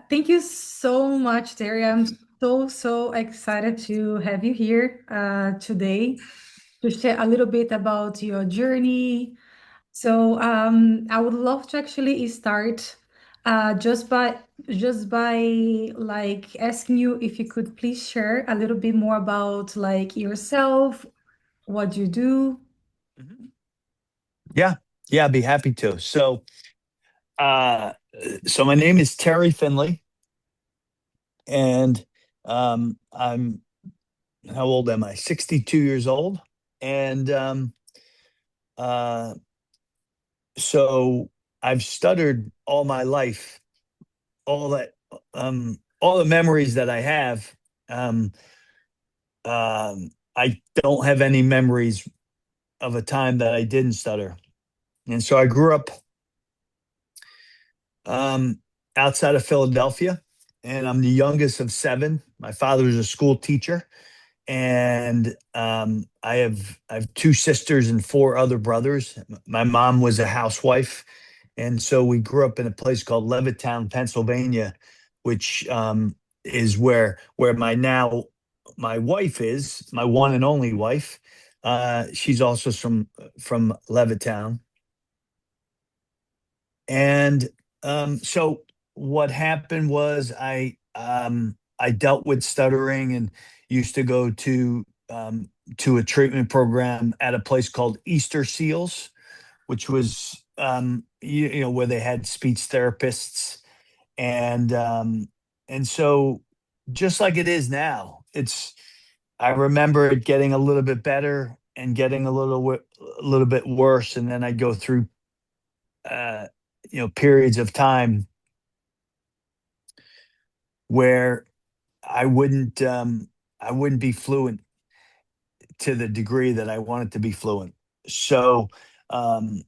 Thank you so much, Terry. I'm so excited to have you here today to share a little bit about your journey. I would love to actually start just by like asking you if you could please share a little bit more about like yourself, what you do. Mhm. Yeah, yeah, I'd be happy to. Uh, so my name is Terry Finley, and I'm how old am I? 62 years old, and uh, so I've stuttered all my life. All that, all the memories that I have, um, I don't have any memories of a time that I didn't stutter, and so I grew up um, outside of Philadelphia, and I'm the youngest of seven. My father was a school teacher, and I have two sisters and four other brothers. My mom was a housewife, and so we grew up in a place called Levittown, Pennsylvania, which is where my wife is, my one and only wife. She's also from Levittown, and so what happened was I dealt with stuttering and used to go to a treatment program at a place called Easter Seals, which was where they had speech therapists, and so just like it is now, it's I remember it getting a little bit better and getting a little bit worse, and then I'd go through uh, periods of time where I wouldn't I wouldn't be fluent to the degree that I wanted to be fluent. So, um,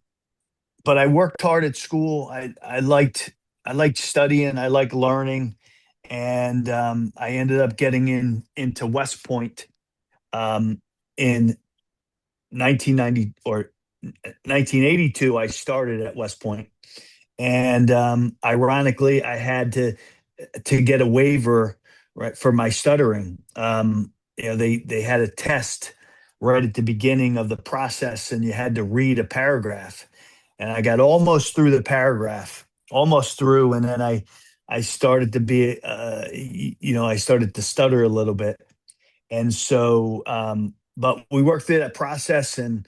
but I worked hard at school. I liked studying. I liked learning, and I ended up getting into West Point in 1990 or 1982. I started at West Point, and ironically, I had to get a waiver, right, for my stuttering. They had a test right at the beginning of the process, and you had to read a paragraph. And I got almost through the paragraph, almost through, and then I started to be, I started to stutter a little bit. And so, but we worked through that process, and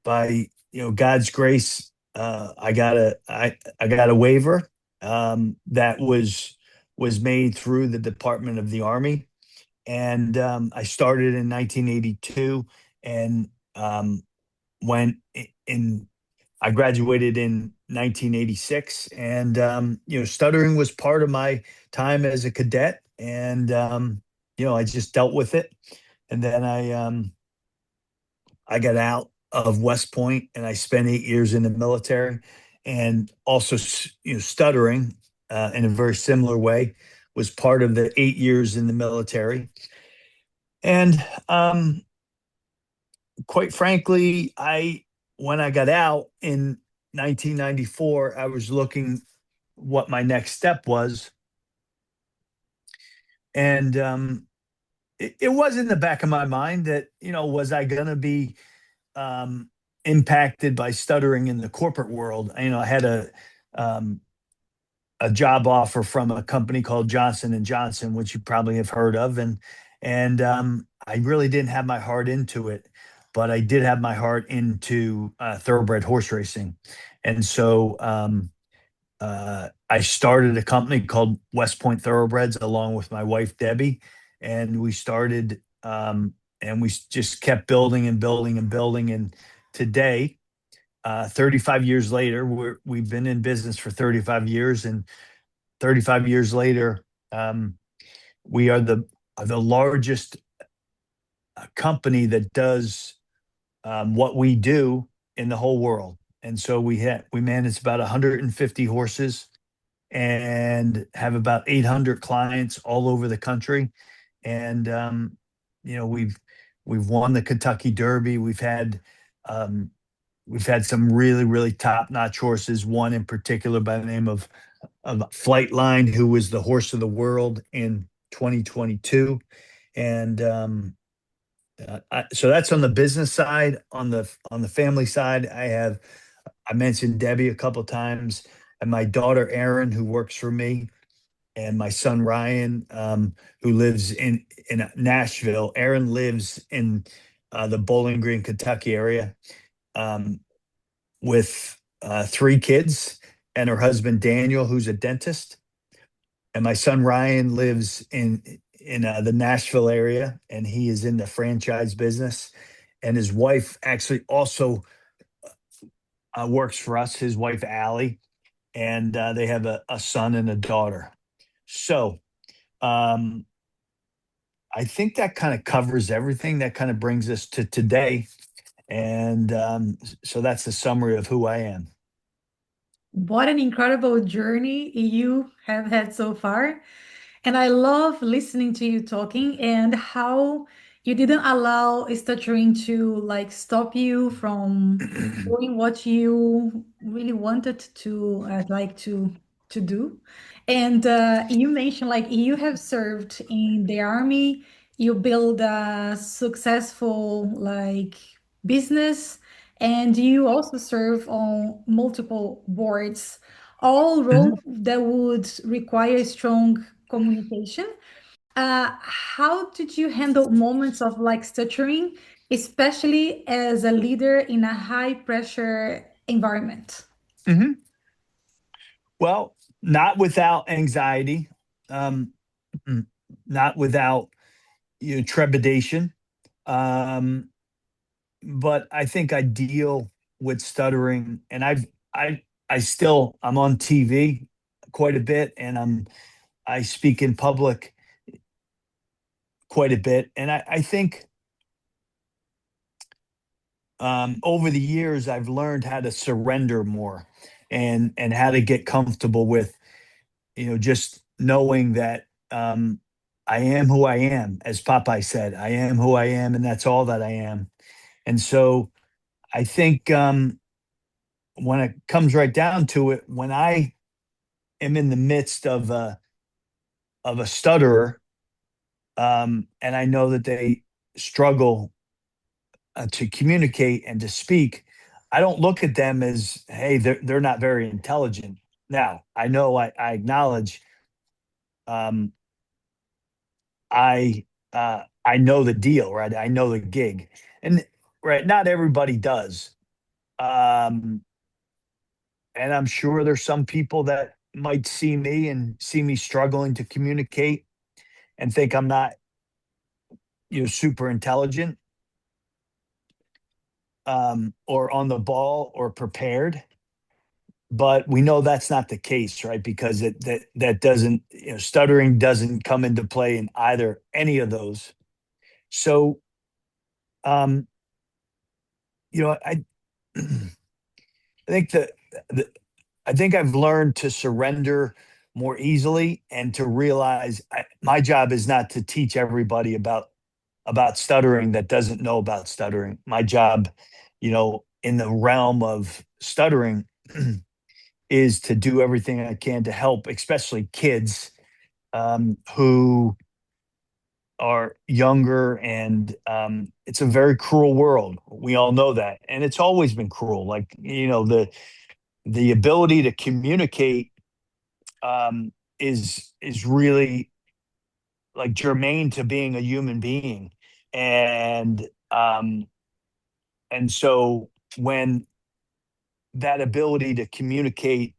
by God's grace, I got a waiver that was made through the Department of the Army, and I started in 1982, and went in. I graduated in 1986, and stuttering was part of my time as a cadet, and I just dealt with it, and then I got out of West Point and I spent 8 years in the military, and also, stuttering in a very similar way was part of the 8 years in the military. And quite frankly, when I got out in 1994, I was looking what my next step was, and it was in the back of my mind that was I going to be um, impacted by stuttering in the corporate world. I had um, a job offer from a company called Johnson and Johnson, which you probably have heard of, and I really didn't have my heart into it, but I did have my heart into thoroughbred horse racing, and so I started a company called West Point Thoroughbreds along with my wife Debbie, and we started and we just kept building and building and building, and today, 35 years later, we've been in business for 35 years, and 35 years later, um, we are the largest company that does what we do in the whole world. And so we manage about 150 horses and have about 800 clients all over the country. And you know, we've won the Kentucky Derby. We've had some really top notch horses. One in particular by the name of of Flightline, who was the horse of the world in 2022. And so that's on the business side. On the family side, I mentioned Debbie a couple times, and my daughter Erin, who works for me, and my son Ryan, who lives in Nashville. Erin lives in the Bowling Green, Kentucky area, um, with three kids and her husband Daniel, who's a dentist. And my son Ryan lives in the Nashville area, and he is in the franchise business. And his wife actually also works for us. His wife Allie, and they have a son and a daughter. So um, I think that kind of covers everything. That kind of brings us to today. And so that's the summary of who I am. What an incredible journey you have had so far. And I love listening to you talking and how you didn't allow stuttering to like stop you from doing what you really wanted to to do. And you mentioned like you have served in the army, you build a successful like business, and you also serve on multiple boards, all roles Mhm. that would require strong communication. How did you handle moments of like stuttering, especially as a leader in a high pressure environment? Mhm. Well, not without anxiety, um, mm, not without trepidation, um, but I think I deal with stuttering, and I'm on TV quite a bit, and I speak in public quite a bit, and I think over the years I've learned how to surrender more, and how to get comfortable with just knowing that I am who I am. As Popeye said, I am who I am, and that's all that I am. And so I think when it comes right down to it, when I am in the midst of a stutterer, and I know that they struggle to communicate and to speak, I don't look at them as, hey, they're not very intelligent. Now I know I acknowledge, um, I know the deal, right? I know the gig, and right, not everybody does. Um, and I'm sure there's some people that might see me struggling to communicate and think I'm not, super intelligent, or on the ball or prepared. But we know that's not the case, right? Because that doesn't, stuttering doesn't come into play in either any of those. So, um, I I think the I think I've learned to surrender more easily and to realize my job is not to teach everybody about stuttering that doesn't know about stuttering. My job, in the realm of stuttering, is to do everything I can to help, especially kids, who are younger, and it's a very cruel world. We all know that, and it's always been cruel. Like, the ability to communicate, is really like germane to being a human being. And um and so when that ability to communicate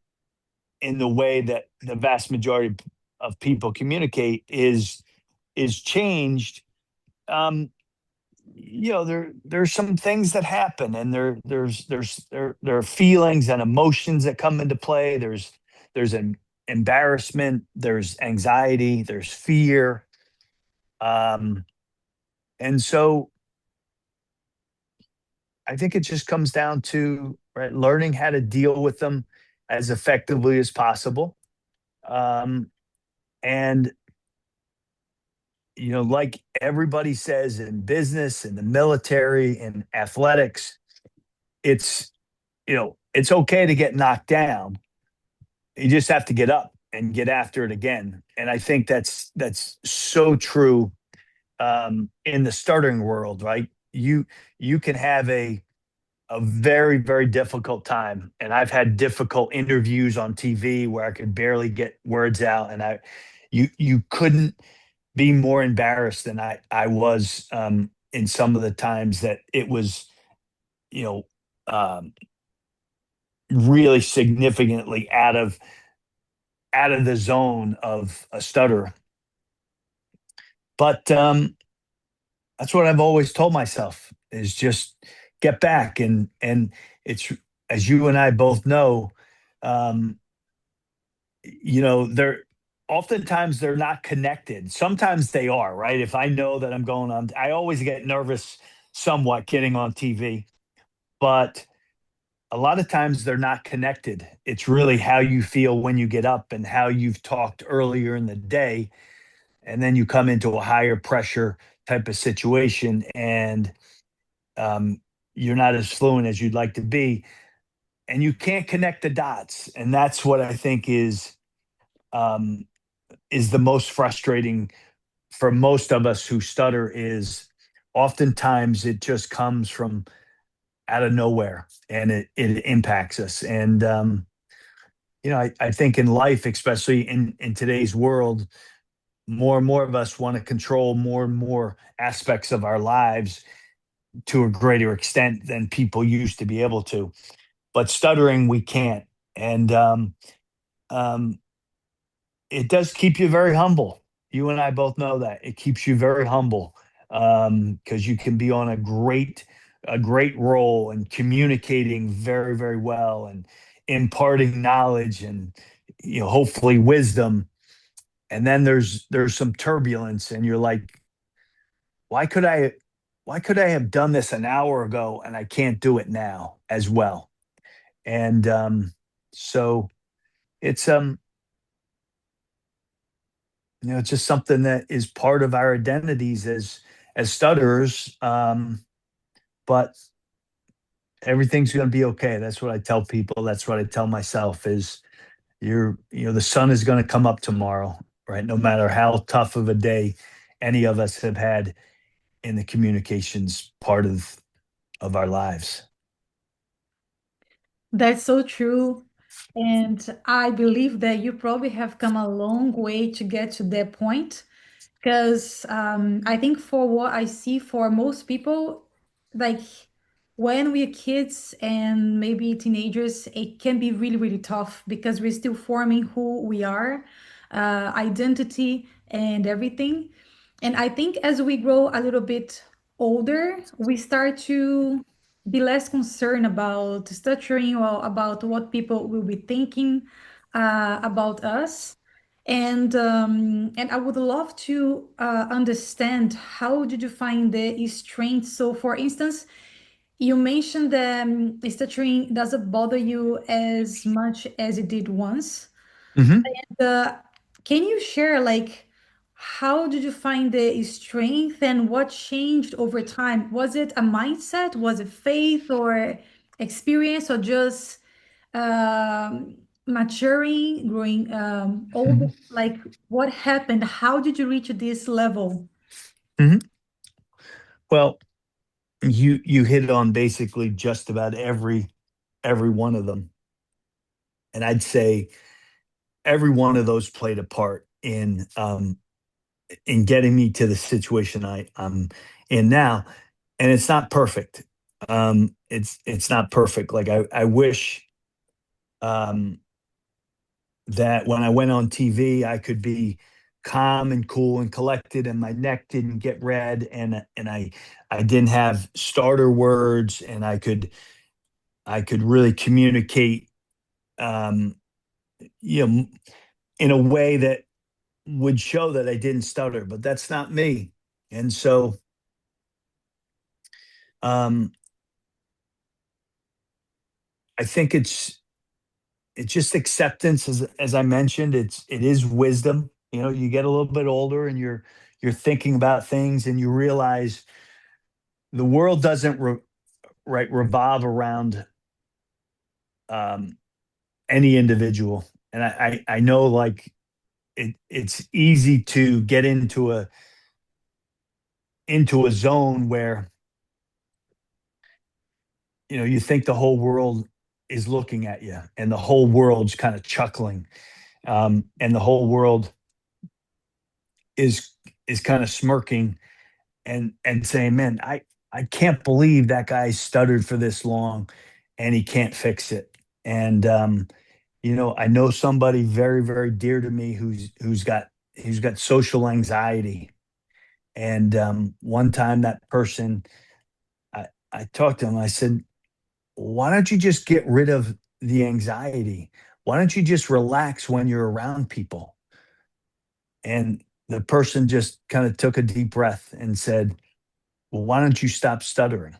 in the way that the vast majority of people communicate is changed, um there's some things that happen, and there are feelings and emotions that come into play. There's an embarrassment, there's anxiety, there's fear, um and so I think it just comes down to, right, learning how to deal with them as effectively as possible. um and like everybody says, in business, in the military, in athletics, it's it's okay to get knocked down. You just have to get up. and get after it again. And I think that's so true in the stuttering world, right? You can have a very, very difficult time. And I've had difficult interviews on TV where I could barely get words out. And you couldn't be more embarrassed than I was in some of the times that it was, you know, um, really significantly out of the zone of a stutter. But that's what I've always told myself is just get back and it's as you and I both know, um, they're oftentimes they're not connected. Sometimes they are, right? If I know that I'm going on, I always get nervous somewhat getting on TV, but a lot of times they're not connected. It's really how you feel when you get up and how you've talked earlier in the day. And then you come into a higher pressure type of situation and um, you're not as fluent as you'd like to be. And you can't connect the dots. And that's what I think um, is the most frustrating for most of us who stutter is oftentimes it just comes from out of nowhere and it impacts us. And I think in life, especially in today's world, more and more of us want to control more and more aspects of our lives to a greater extent than people used to be able to. But stuttering, we can't. And um, it does keep you very humble. You and I both know that it keeps you very humble because you can be on a great role and communicating very, very well and imparting knowledge and hopefully wisdom. And then there's some turbulence, and you're like, why could I why could I have done this an hour ago and I can't do it now as well? And so it's it's just something that is part of our identities as stutterers. But everything's going to be okay. That's what I tell people. That's what I tell myself is the sun is going to come up tomorrow, right? No matter how tough of a day any of us have had in the communications part of our lives. That's so true. And I believe that you probably have come a long way to get to that point. Because I think for what I see for most people, like when we're kids and maybe teenagers, it can be really, really tough because we're still forming who we are, identity, and everything. And I think as we grow a little bit older, we start to be less concerned about stuttering or about what people will be thinking about us. And I would love to understand how did you find the strength? So, for instance, you mentioned that stuttering doesn't bother you as much as it did once. Hmm. Uh, can you share like how did you find the strength and what changed over time? Was it a mindset? Was it faith or experience or just maturing, growing older? Like what happened? How did you reach this level? Hmm. Well, you hit on basically just about every one of them, and I'd say every one of those played a part in getting me to the situation I'm in now. And it's not perfect. It's not perfect. Like I wish um, that when I went on TV, I could be calm and cool and collected, and my neck didn't get red, and I didn't have starter words, and I could really communicate, um, you know, in a way that would show that I didn't stutter. But that's not me, and so um, I think it's just acceptance, as I mentioned. It is wisdom. You get a little bit older and you're thinking about things and you realize the world doesn't revolve around um, any individual. And I know like it's easy to get into a zone where you think the whole world is looking at you and the whole world's kind of chuckling, and the whole world is is kind of smirking and saying, man, I can't believe that guy stuttered for this long and he can't fix it. And I know somebody very, very dear to me who's got social anxiety. And one time that person, I talked to him, I said, why don't you just get rid of the anxiety? Why don't you just relax when you're around people? And the person just kind of took a deep breath and said, well, why don't you stop stuttering?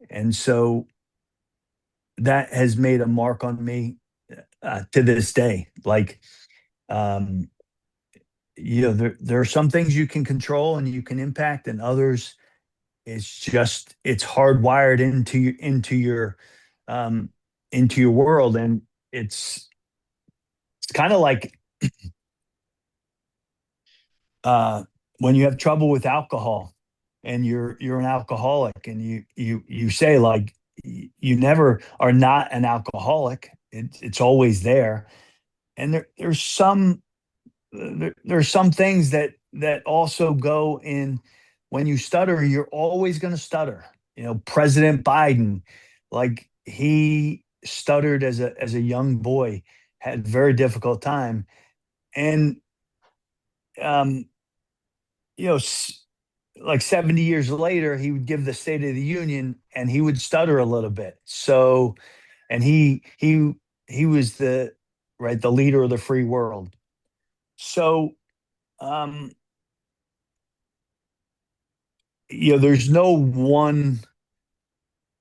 And so that has made a mark on me to this day. Like, um, there are some things you can control and you can impact, and others it's hardwired um, into your world, and it's kind of like uh, when you have trouble with alcohol and you're an alcoholic and you say like you never are not an alcoholic. It's always there. And there's some things that also go in. When you stutter, you're always going to stutter. President Biden, like he stuttered as a young boy, had a very difficult time. And um you know like 70 years later, he would give the State of the Union and he would stutter a little bit. So, and he was the leader of the free world. So, um, there's no one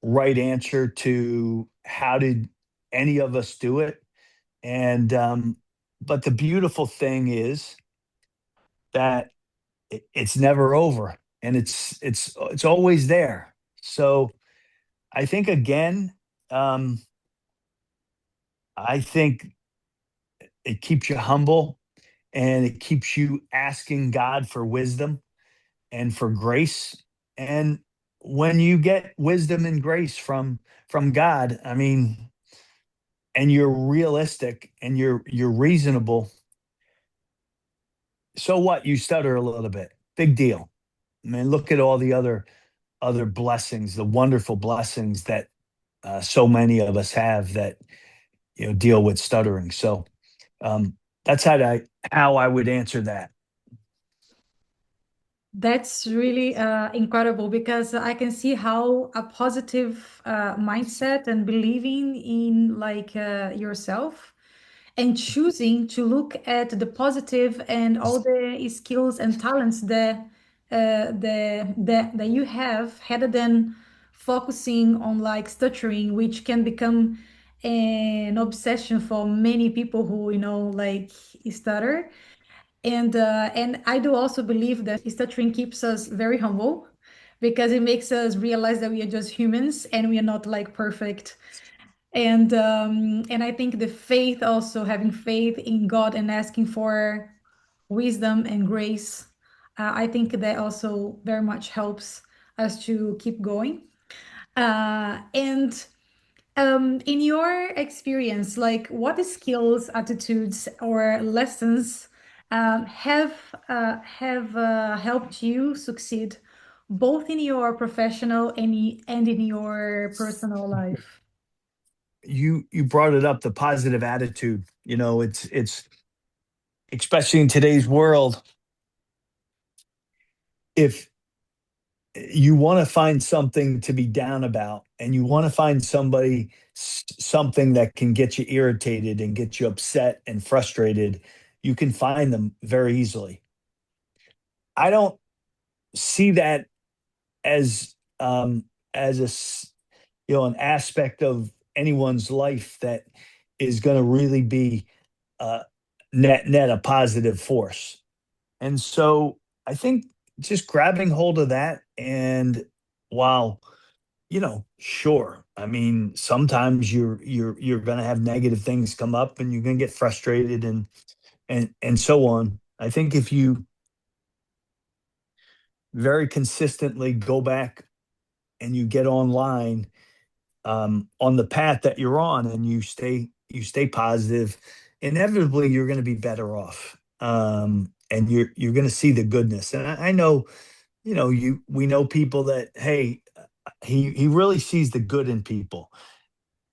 right answer to how did any of us do it. And, but the beautiful thing is that it's never over and it's always there. So I think again, um, I think it keeps you humble and it keeps you asking God for wisdom and for grace. And when you get wisdom and grace from God, I mean, and you're realistic and you're reasonable, so what? You stutter a little bit. Big deal. I mean, look at all the other blessings, the wonderful blessings that so many of us have that deal with stuttering. So um, that's how I would answer that. That's really incredible because I can see how a positive mindset and believing in like yourself and choosing to look at the positive and all the skills and talents that you have rather than focusing on like stuttering, which can become an obsession for many people who like stutter. And I do also believe that stuttering keeps us very humble because it makes us realize that we are just humans and we are not like perfect. And I think the faith also having faith in God and asking for wisdom and grace, I think that also very much helps us to keep going. And in your experience, like what skills, attitudes, or lessons have helped you succeed both in your professional and in your personal life? You brought it up, the positive attitude. It's especially in today's world, if you want to find something to be down about and you want to find something that can get you irritated and get you upset and frustrated, you can find them very easily. I don't see that as an aspect of anyone's life that is going to really be uh, net a positive force. And so I think just grabbing hold of that, and while sure, I mean, sometimes you're going to have negative things come up, and you're going to get frustrated, and so on. I think if you very consistently go back and you get online, on the path that you're on, and you stay positive, inevitably you're going to be better off. And you're going to see the goodness. And I know, you we know people that, hey, he really sees the good in people.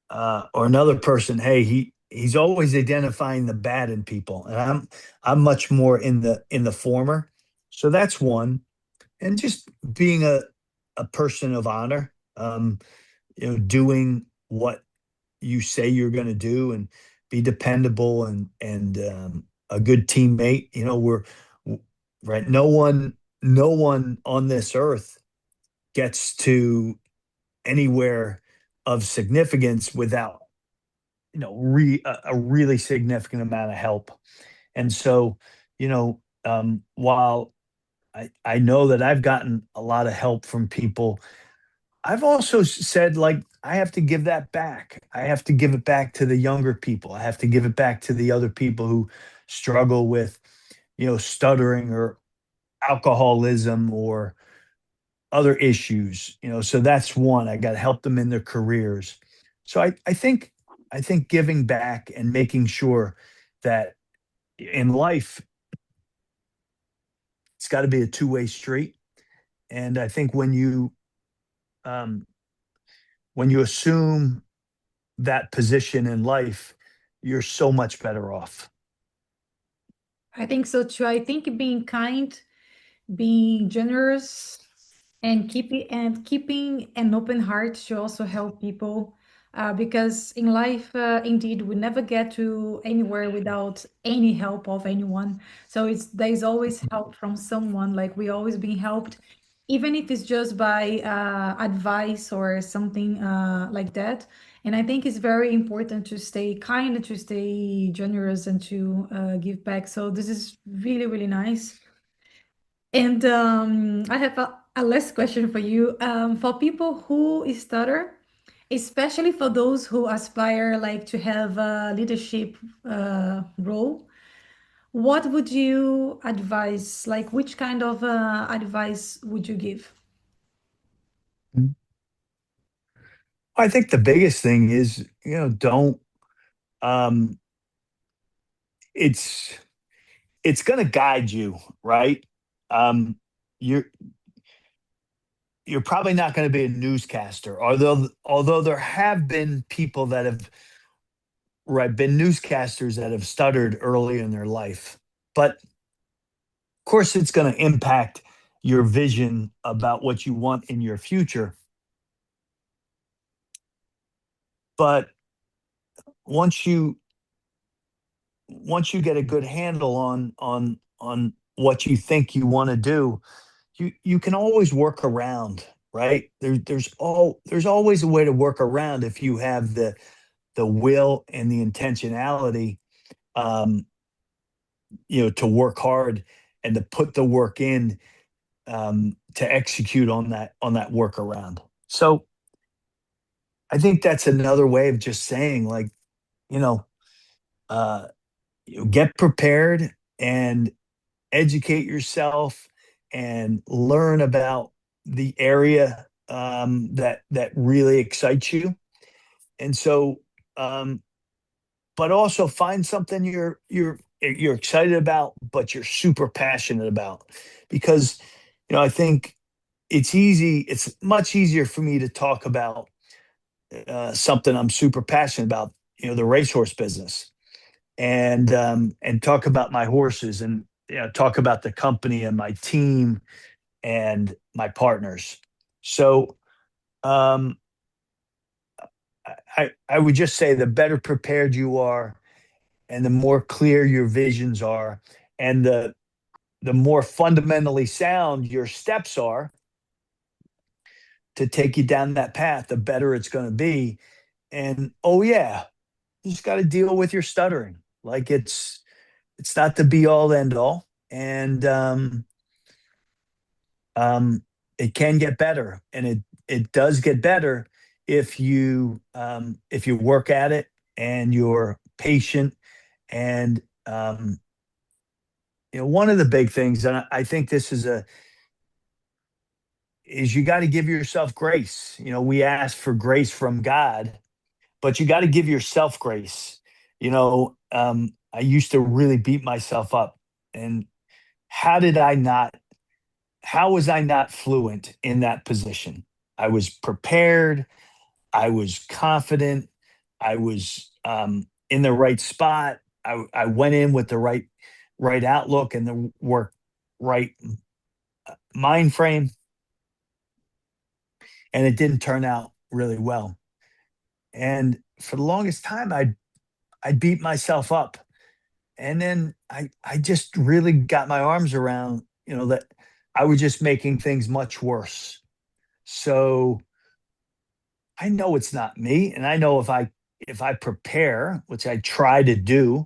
Or another person, hey, he's always identifying the bad in people, and I'm much more in the former. So that's one. And just being a person of honor, doing what you say you're going to do, and be dependable, and a good teammate. Right. No one on this earth gets to anywhere of significance without, a really significant amount of help. And so, while I know that I've gotten a lot of help from people, I've also said, like, I have to give that back. I have to give it back to the younger people. I have to give it back to the other people who struggle with, stuttering, or alcoholism, or other issues. So that's one. I got to help them in their careers. So I think giving back and making sure that in life, it's got to be a two-way street. And I think um, when you assume that position in life, you're so much better off. I think so too. I think being kind, being generous, and keeping an open heart to also help people, because in life, indeed, we never get to anywhere without any help of anyone. So there's always help from someone. Like we always being helped, even if it's just by advice or something like that. And I think it's very important to stay kind, to stay generous, and to give back. So this is really, really nice. And I have a last question for you. For people who stutter, especially for those who aspire like to have a leadership role, what would you advise? Like, which kind of advice would you give? I think the biggest thing is, don't, um, it's, it's going to guide you, right? Um, you're, you're probably not going to be a newscaster, although there have been people that have, right, been newscasters that have stuttered early in their life. But of course, it's going to impact your vision about what you want in your future. But once you once you get a good handle on what you think you want to do, you can always work around, right? There's always a way to work around if you have the will and the intentionality, um, to work hard and to put the work in, to execute on that workaround. So I think that's another way of just saying, like, you know, uh, get prepared and educate yourself and learn about the area, that really excites you. And so, um, but also find something you're excited about, but you're super passionate about, because I think it's much easier for me to talk about something I'm super passionate about, the racehorse business, and talk about my horses, and talk about the company and my team and my partners. So, um, I would just say the better prepared you are, and the more clear your visions are, and the more fundamentally sound your steps are to take you down that path, the better it's going to be. And oh yeah, you just got to deal with your stuttering. Like, it's not the be all end all, and um, it can get better, and it does get better if you work at it and you're patient and one of the big things, and I think this is you got to give yourself grace. We ask for grace from God, but you got to give yourself grace. I used to really beat myself up, and how did I not? How was I not fluent in that position? I was prepared. I was confident. I was in the right spot. I went in with the right outlook and the right mind frame, and it didn't turn out really well. And for the longest time, I beat myself up, and then I just really got my arms around that I was just making things much worse. So I know it's not me, and I know if I prepare, which I try to do,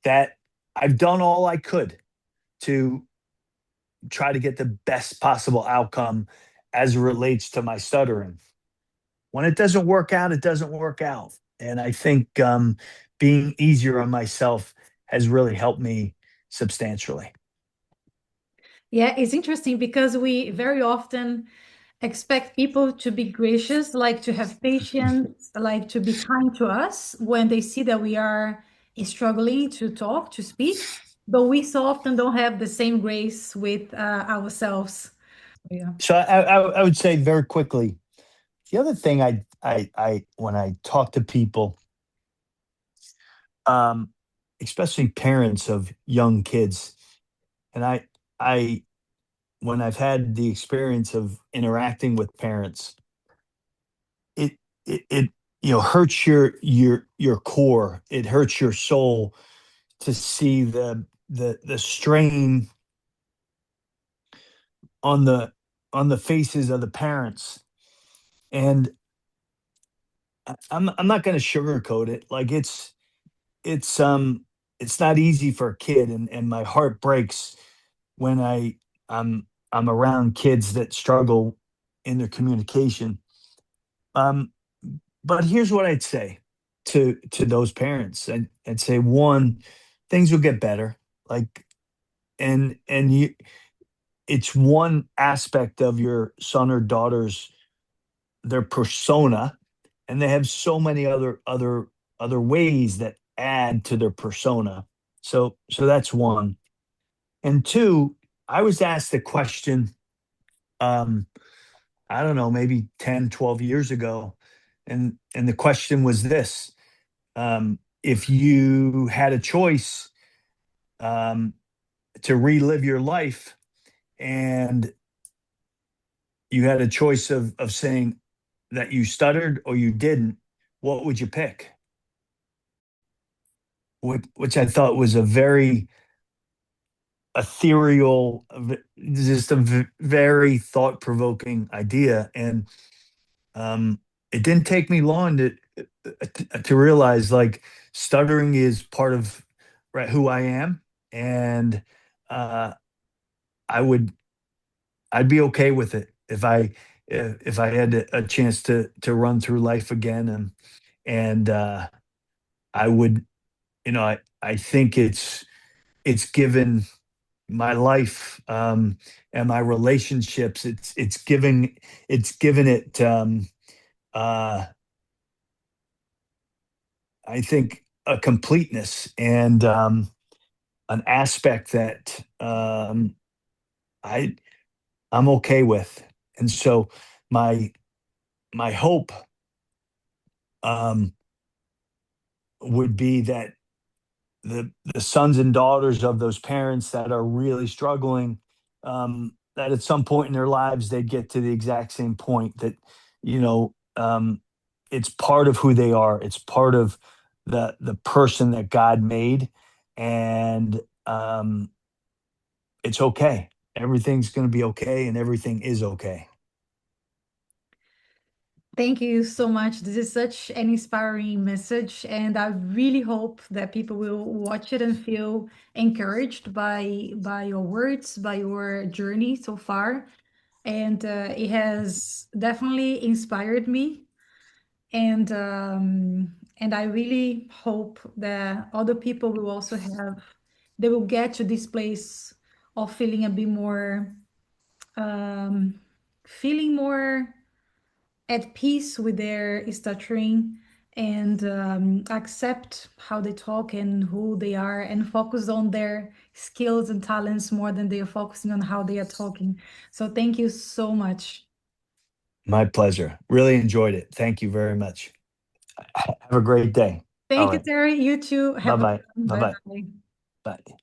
that I've done all I could to try to get the best possible outcome as it relates to my stuttering. When it doesn't work out, it doesn't work out. And I think being easier on myself has really helped me substantially. Yeah, it's interesting because we very often expect people to be gracious, like to have patience, like to be kind to us when they see that we are struggling to talk, to speak, but we so often don't have the same grace with ourselves. Yeah. So I would say very quickly, the other thing I when I talk to people, um, especially parents of young kids, and I when I've had the experience of interacting with parents, it it hurts your core. It hurts your soul to see the strain on the faces of the parents. And I'm not going to sugarcoat it. Like it's it's not easy for a kid, and my heart breaks when I'm around kids that struggle in their communication. Um, but here's what I'd say to those parents. I'd say, one, things will get better. Like, and you, it's one aspect of your son or daughter's their persona, and they have so many other ways that add to their persona. So that's one. And two, I was asked a question, um, I don't know, maybe 10, 12 years ago. And the question was this: if you had a choice um, to relive your life, and you had a choice of saying that you stuttered or you didn't, what would you pick? Which I thought was a very ethereal, just a very thought provoking idea. And it didn't take me long to realize, like, stuttering is part of, right, who I am. And uh, I would I'd be okay with it if I had a chance to run through life again. And I would, I think it's given my life, and my relationships, it's given it, uh I think, a completeness and an aspect that I I'm okay with. And so my my hope um would be that the sons and daughters of those parents that are really struggling, that at some point in their lives they get to the exact same point, that it's part of who they are. It's part of the person that God made. And it's okay. Everything's going to be okay, and everything is okay. Thank you so much. This is such an inspiring message, and I really hope that people will watch it and feel encouraged by your words, by your journey so far. And it has definitely inspired me. And I really hope that other people will also have, they will get to this place of feeling a bit more, um, feeling more at peace with their stuttering, and accept how they talk and who they are, and focus on their skills and talents more than they are focusing on how they are talking. So thank you so much. My pleasure. Really enjoyed it. Thank you very much. Have a great day. All Thank you, right. Terry. You too. Have a good Bye-bye. one. Bye Bye-bye. bye. Bye.